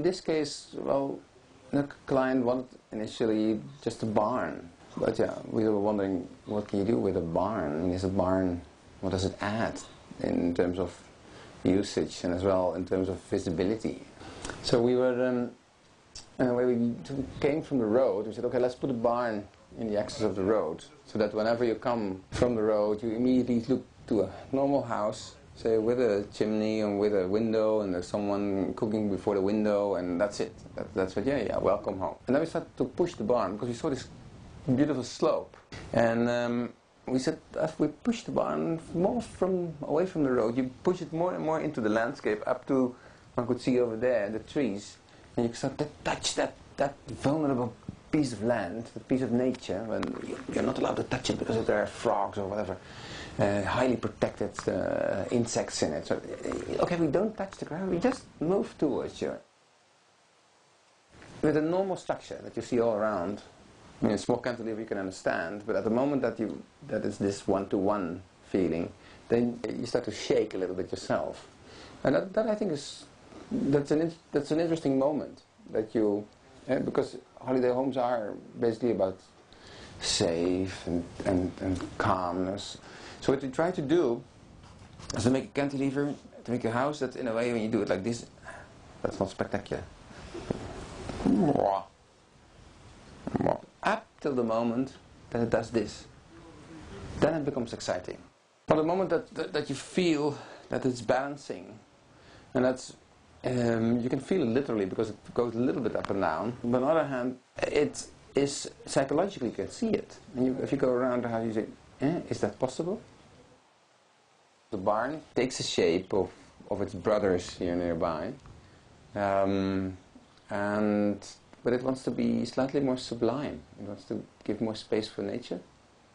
this case, well, the client wanted initially just a barn. But yeah, we were wondering, what can you do with a barn? I mean, is a barn, what does it add in terms of usage and as well in terms of visibility? So we were, when we came from the road, we said, okay, let's put a barn in the axis of the road, so that whenever you come from the road, you immediately look to a normal house, say with a chimney and with a window, and there's someone cooking before the window, and that's it. That's what, yeah, welcome home. And then we started to push the barn, because we saw this beautiful slope. And we said, if we push the barn more away from the road, you push it more and more into the landscape, up to, one could see over there, the trees, and you start to touch that vulnerable piece of land, the piece of nature, when you're not allowed to touch it because there are frogs or whatever, highly protected insects in it. So, okay, we don't touch the ground, we just move towards you. With a normal structure that you see all around, I mean, a small cantilever you can understand, but at the moment that it's this one-to-one feeling, then you start to shake a little bit yourself. And that I think that's an interesting moment, that you, because holiday homes are basically about safe and calmness. So what you try to do is to make a cantilever, to make a house that in a way when you do it like this, that's not spectacular. Up till the moment that it does this. Then it becomes exciting. From the moment that you feel that it's balancing, and that's you can feel it literally because it goes a little bit up and down. But on the other hand, it is psychologically, you can see it. And if you go around the house, you say, is that possible? The barn takes the shape of its brothers here nearby, but it wants to be slightly more sublime. It wants to give more space for nature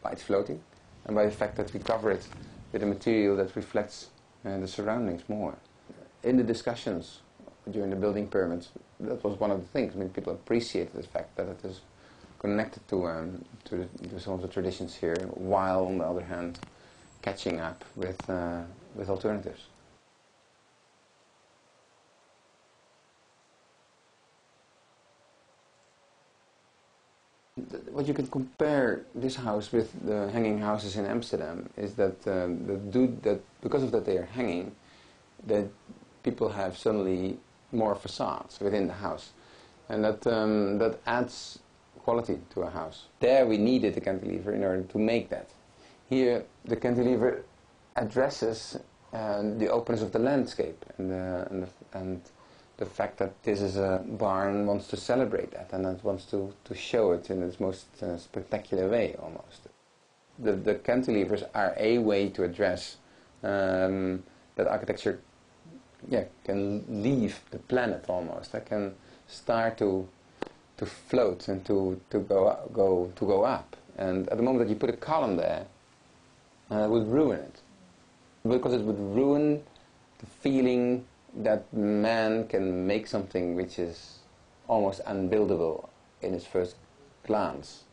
by its floating, and by the fact that we cover it with a material that reflects the surroundings more. In the discussions during the building permits, that was one of the things. I mean, people appreciated the fact that it is connected to some of the traditions here, while on the other hand, catching up with alternatives. What you can compare this house with the hanging houses in Amsterdam is that because of that they are hanging, that people have suddenly more facades within the house, and that adds quality to a house. There we needed the cantilever in order to make that. Here the cantilever addresses the openness of the landscape, and the fact that this is a barn wants to celebrate that, and it wants to show it in its most spectacular way almost. The cantilevers are a way to address that architecture can leave the planet almost. That can start to float and to go up. And at the moment that you put a column there, it would ruin it, because it would ruin the feeling that man can make something which is almost unbuildable in its first glance.